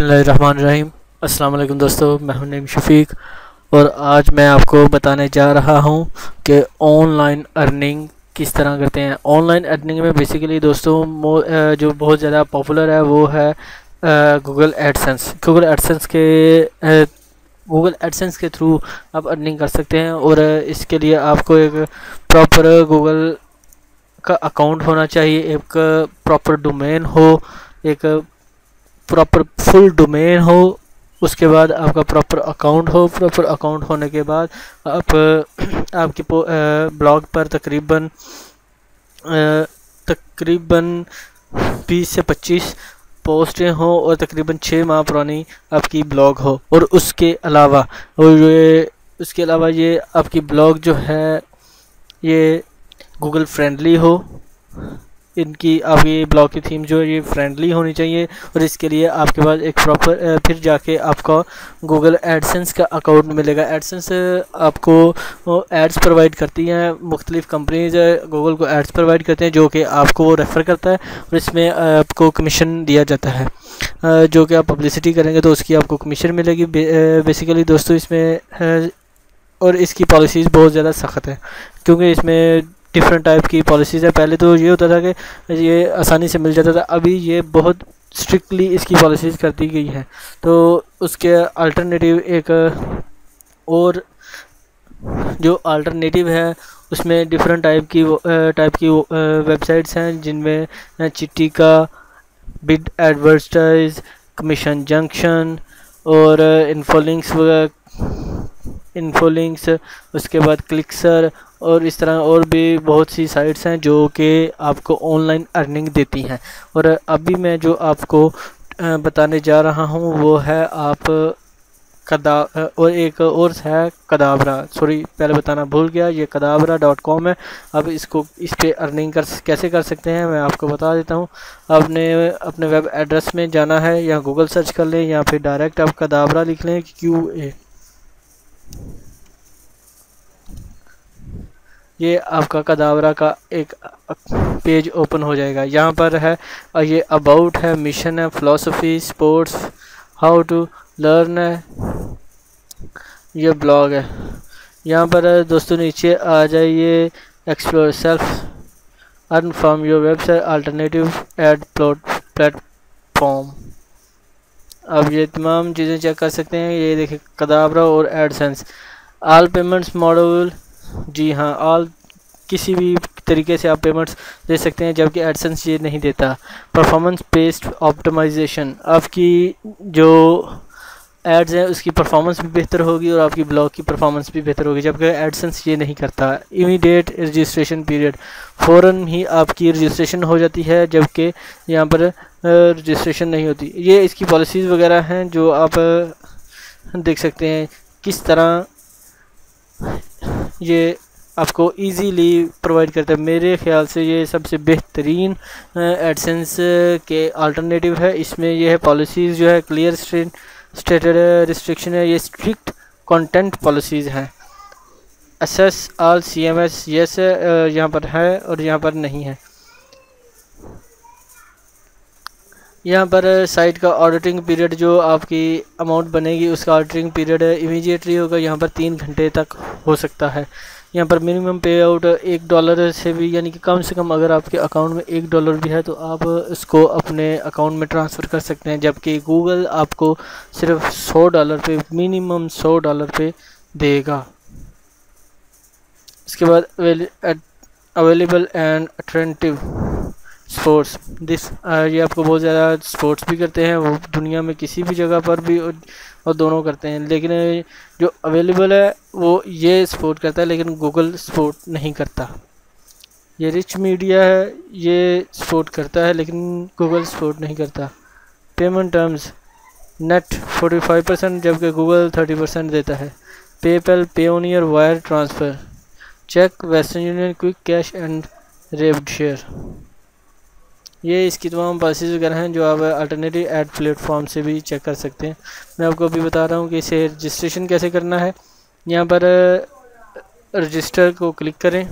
बिस्मिल्लाहिर्रहमानिर्रहीम। अस्सलाम वालेकुम दोस्तों, मैं हूं नईम शफीक और आज मैं आपको बताने जा रहा हूं कि ऑनलाइन अर्निंग किस तरह करते हैं। ऑनलाइन अर्निंग में बेसिकली दोस्तों जो बहुत ज़्यादा पॉपुलर है वो है गूगल एडसेंस। गूगल एडसेंस के थ्रू आप अर्निंग कर सकते हैं और इसके लिए आपको एक प्रॉपर गूगल का अकाउंट होना चाहिए, एक प्रॉपर डोमेन हो, एक प्रॉपर फुल डोमेन हो, उसके बाद आपका प्रॉपर अकाउंट हो। प्रॉपर अकाउंट होने के बाद आप आपके ब्लॉग पर तकरीबन 20 से 25 पोस्टें हो और तकरीबन 6 माह पुरानी आपकी ब्लॉग हो। और उसके अलावा ये आपकी ब्लॉग जो है ये गूगल फ्रेंडली हो। इनकी आपकी ब्लॉग की थीम जो है ये फ्रेंडली होनी चाहिए और इसके लिए आपके पास एक प्रॉपर फिर जाके आपका गूगल एडसेंस का अकाउंट मिलेगा। एडसेंस आपको एड्स प्रोवाइड करती हैं, मुख्तलिफ कंपनीज गूगल को एड्स प्रोवाइड करते हैं जो कि आपको वो रेफ़र करता है और इसमें आपको कमीशन दिया जाता है। जो कि आप पब्लिसिटी करेंगे तो उसकी आपको कमीशन मिलेगी बेसिकली दोस्तों इसमें। और इसकी पॉलिसीज़ बहुत ज़्यादा सख्त है क्योंकि इसमें डिफरेंट टाइप की पॉलिसीज़ है। पहले तो ये होता था कि ये आसानी से मिल जाता था, अभी ये बहुत स्ट्रिक्टली इसकी पॉलिसीज़ कर दी गई है। तो उसके अल्टरनेटिव एक और जो अल्टरनेटिव है उसमें डिफरेंट टाइप की वेबसाइट्स हैं जिनमें चिट्टी का, बिड एडवर्टाइज, कमीशन जंक्शन और इन्फोलिंक्स, उसके बाद क्लिकसर और इस तरह और भी बहुत सी साइट्स हैं जो कि आपको ऑनलाइन अर्निंग देती हैं। और अभी मैं जो आपको बताने जा रहा हूं वो है और एक और है कदावरा। सॉरी, पहले बताना भूल गया, ये kadavra.com है। अब इस पे अर्निंग कैसे कर सकते हैं मैं आपको बता देता हूँ। आपने अपने वेब एड्रेस में जाना है या गूगल सर्च कर लें या फिर डायरेक्ट आप कदावरा लिख लें QA। ये आपका कदावरा का एक पेज ओपन हो जाएगा। यहाँ पर है ये अबाउट है, मिशन है, philosophy, sports, how to learn है, ये ब्लॉग है। यहाँ पर दोस्तों नीचे आ जाइए, explore self, earn from your website, alternative ad platform. अब ये तमाम चीज़ें चेक कर सकते हैं। ये देखिए कदावरा और एडसेंस, ऑल पेमेंट्स मॉडल। जी हाँ, किसी भी तरीके से आप पेमेंट्स दे सकते हैं जबकि एडसेंस ये नहीं देता। परफॉर्मेंस बेस्ड ऑप्टिमाइजेशन, आपकी जो एड्स हैं उसकी परफॉर्मेंस भी बेहतर होगी और आपकी ब्लॉग की परफॉर्मेंस भी बेहतर होगी जबकि एडसेंस ये नहीं करता। इमीडिएट रजिस्ट्रेशन पीरियड, फ़ौरन ही आपकी रजिस्ट्रेशन हो जाती है जबकि यहाँ पर रजिस्ट्रेशन नहीं होती। ये इसकी पॉलिसीज़ वगैरह हैं जो आप देख सकते हैं किस तरह ये आपको इजीली प्रोवाइड करता है। मेरे ख्याल से ये सबसे बेहतरीन एडसेंस के अल्टरनेटिव है। इसमें यह है पॉलिसीज़ जो है क्लियर स्टेटेड रिस्ट्रिक्शन है, ये स्ट्रिक्ट कंटेंट पॉलिसीज़ हैं। असेस ऑल CMS यस यहाँ पर है और यहाँ पर नहीं है। यहाँ पर साइट का ऑडिटिंग पीरियड, जो आपकी अमाउंट बनेगी उसका ऑडिटिंग पीरियड इमीडिएटली होगा, यहाँ पर 3 घंटे तक हो सकता है। यहाँ पर मिनिमम पे आउट $1 से भी, यानी कि कम से कम अगर आपके अकाउंट में $1 भी है तो आप इसको अपने अकाउंट में ट्रांसफ़र कर सकते हैं, जबकि गूगल आपको सिर्फ $100 पे, मिनिमम $100 पे देगा। इसके बाद अवेलेबल एंड अट्रैक्टिव स्पोर्ट्स ये आपको बहुत ज़्यादा स्पोर्ट्स भी करते हैं, वो दुनिया में किसी भी जगह पर भी और दोनों करते हैं। लेकिन जो अवेलेबल है वो ये सपोर्ट करता है लेकिन गूगल सपोर्ट नहीं करता। ये रिच मीडिया है, ये सपोर्ट करता है लेकिन गूगल सपोर्ट नहीं करता। पेमेंट टर्म्स, नेट 45% जबकि गूगल 30% देता है। PayPal, Payoneer, wire transfer, cheque, Western Union, quick cash and revved share. ये इसकी तमाम पॉलिसीज़ वगैरह हैं जो आप अल्टरनेटिव एड प्लेटफॉर्म से भी चेक कर सकते हैं। मैं आपको अभी बता रहा हूँ कि इसे रजिस्ट्रेशन कैसे करना है। यहाँ पर रजिस्टर को क्लिक करें।